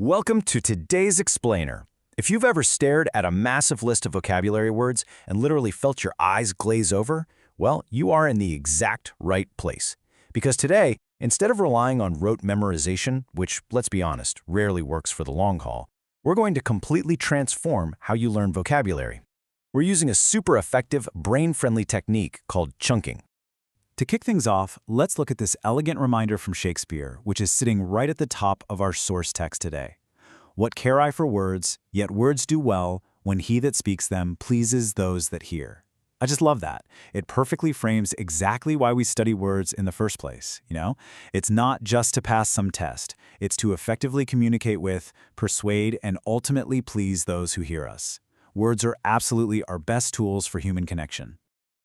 Welcome to today's explainer. If you've ever stared at a massive list of vocabulary words and literally felt your eyes glaze over, well, you are in the exact right place. Because today, instead of relying on rote memorization, which, let's be honest, rarely works for the long haul, we're going to completely transform how you learn vocabulary. We're using a super effective, brain-friendly technique called chunking. To kick things off, let's look at this elegant reminder from Shakespeare, which is sitting right at the top of our source text today. What care I for words, yet words do well, when he that speaks them pleases those that hear. I just love that. It perfectly frames exactly why we study words in the first place, It's not just to pass some test. It's to effectively communicate with, persuade, and ultimately please those who hear us. Words are absolutely our best tools for human connection.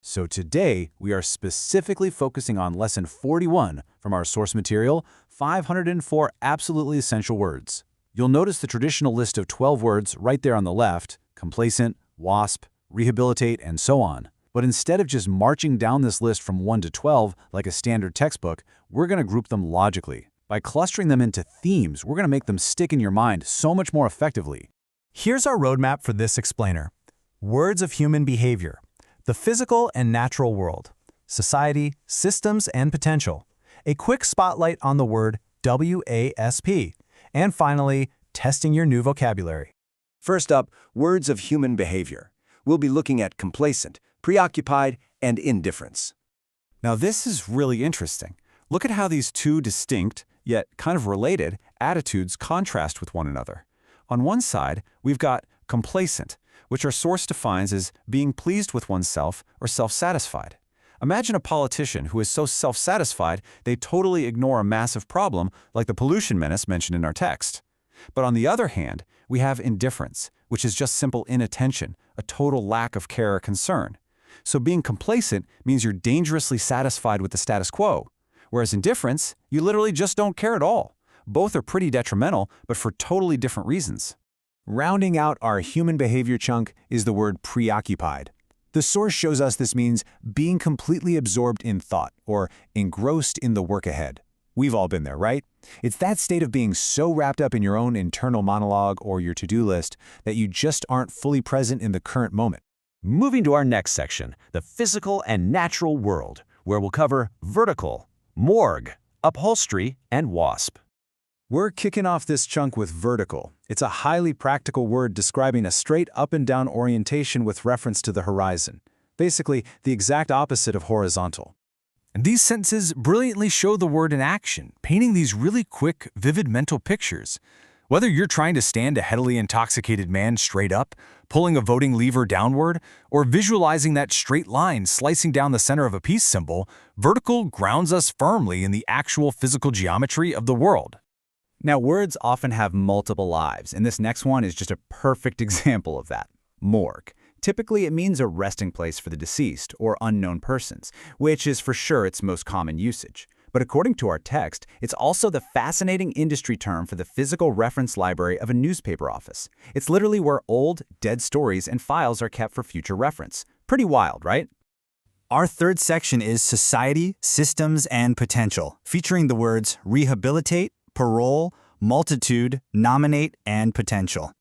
So today, we are specifically focusing on Lesson 41 from our source material, 504 Absolutely Essential Words. You'll notice the traditional list of 12 words right there on the left, complacent, wasp, rehabilitate, and so on. But instead of just marching down this list from 1 to 12 like a standard textbook, we're going to group them logically. By clustering them into themes, we're going to make them stick in your mind so much more effectively. Here's our roadmap for this explainer. Words of human behavior. The physical and natural world, society, systems, and potential. A quick spotlight on the word WASP. And finally, testing your new vocabulary. First up, words of human behavior. We'll be looking at complacent, preoccupied, and indifference. Now this is really interesting. Look at how these two distinct, yet kind of related, attitudes contrast with one another. On one side, we've got complacent, which our source defines as being pleased with oneself or self-satisfied. Imagine a politician who is so self-satisfied they totally ignore a massive problem like the pollution menace mentioned in our text. But on the other hand, we have indifference, which is just simple inattention, a total lack of care or concern. So being complacent means you're dangerously satisfied with the status quo, whereas indifference, you literally just don't care at all. Both are pretty detrimental, but for totally different reasons. Rounding out our human behavior chunk is the word preoccupied. The source shows us this means being completely absorbed in thought or engrossed in the work ahead. We've all been there, right? It's that state of being so wrapped up in your own internal monologue or your to-do list that you just aren't fully present in the current moment. Moving to our next section, the physical and natural world, where we'll cover vertical, morgue, upholstery, and wasp. We're kicking off this chunk with vertical. It's a highly practical word describing a straight up and down orientation with reference to the horizon. Basically, the exact opposite of horizontal. And these sentences brilliantly show the word in action, painting these really quick, vivid mental pictures. Whether you're trying to stand a heavily intoxicated man straight up, pulling a voting lever downward, or visualizing that straight line slicing down the center of a peace symbol, vertical grounds us firmly in the actual physical geometry of the world. Now, words often have multiple lives, and this next one is just a perfect example of that. Morgue. Typically, it means a resting place for the deceased or unknown persons, which is for sure its most common usage. But according to our text, it's also the fascinating industry term for the physical reference library of a newspaper office. It's literally where old, dead stories and files are kept for future reference. Pretty wild, right? Our third section is Society, Systems, and Potential, featuring the words rehabilitate, parole, multitude, nominate, and potential.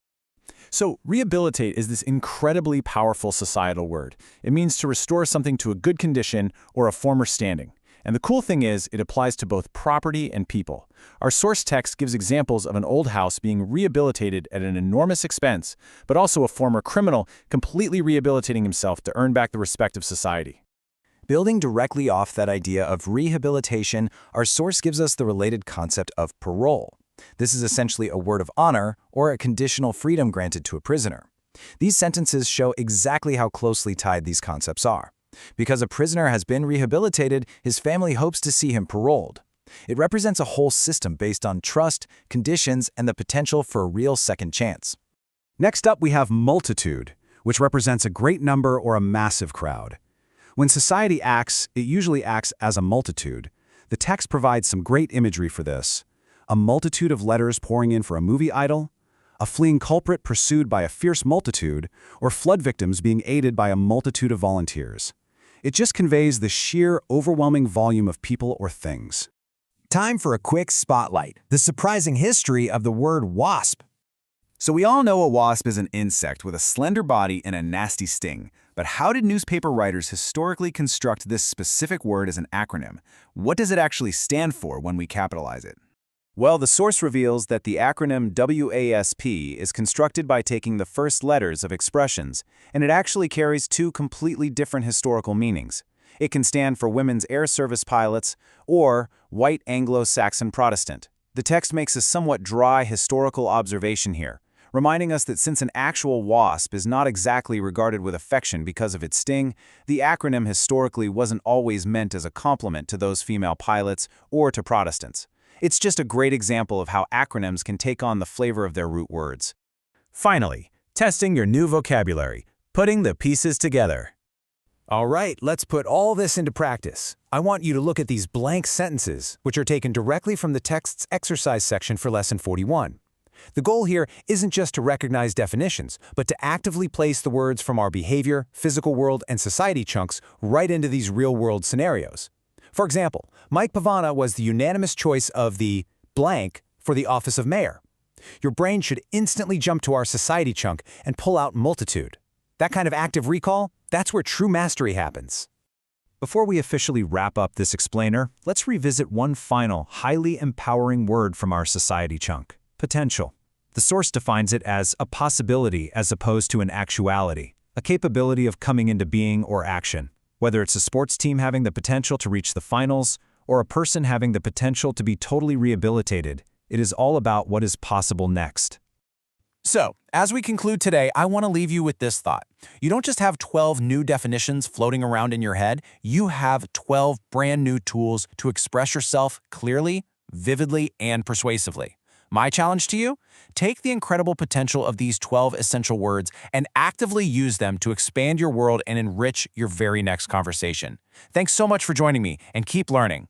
So, rehabilitate is this incredibly powerful societal word. It means to restore something to a good condition or a former standing. And the cool thing is, it applies to both property and people. Our source text gives examples of an old house being rehabilitated at an enormous expense, but also a former criminal completely rehabilitating himself to earn back the respect of society. Building directly off that idea of rehabilitation, our source gives us the related concept of parole. This is essentially a word of honor or a conditional freedom granted to a prisoner. These sentences show exactly how closely tied these concepts are. Because a prisoner has been rehabilitated, his family hopes to see him paroled. It represents a whole system based on trust, conditions, and the potential for a real second chance. Next up, we have multitude, which represents a great number or a massive crowd. When society acts, it usually acts as a multitude. The text provides some great imagery for this. A multitude of letters pouring in for a movie idol, a fleeing culprit pursued by a fierce multitude, or flood victims being aided by a multitude of volunteers. It just conveys the sheer, overwhelming volume of people or things. Time for a quick spotlight. The surprising history of the word wasp. So we all know a wasp is an insect with a slender body and a nasty sting. But how did newspaper writers historically construct this specific word as an acronym? What does it actually stand for when we capitalize it? Well, the source reveals that the acronym WASP is constructed by taking the first letters of expressions, and it actually carries two completely different historical meanings. It can stand for Women's Air Service Pilots or White Anglo-Saxon Protestant. The text makes a somewhat dry historical observation here, reminding us that since an actual wasp is not exactly regarded with affection because of its sting, the acronym historically wasn't always meant as a compliment to those female pilots or to Protestants. It's just a great example of how acronyms can take on the flavor of their root words. Finally, testing your new vocabulary, putting the pieces together. All right, let's put all this into practice. I want you to look at these blank sentences, which are taken directly from the text's exercise section for Lesson 41. The goal here isn't just to recognize definitions, but to actively place the words from our behavior, physical world, and society chunks right into these real-world scenarios. For example, Mike Pavana was the unanimous choice of the blank for the office of mayor. Your brain should instantly jump to our society chunk and pull out multitude. That kind of active recall, that's where true mastery happens. Before we officially wrap up this explainer, let's revisit one final, highly empowering word from our society chunk: potential. The source defines it as a possibility as opposed to an actuality, a capability of coming into being or action. Whether it's a sports team having the potential to reach the finals or a person having the potential to be totally rehabilitated, it is all about what is possible next. So, as we conclude today, I want to leave you with this thought. You don't just have 12 new definitions floating around in your head, you have 12 brand new tools to express yourself clearly, vividly, and persuasively. My challenge to you? Take the incredible potential of these 12 essential words and actively use them to expand your world and enrich your very next conversation. Thanks so much for joining me, and keep learning.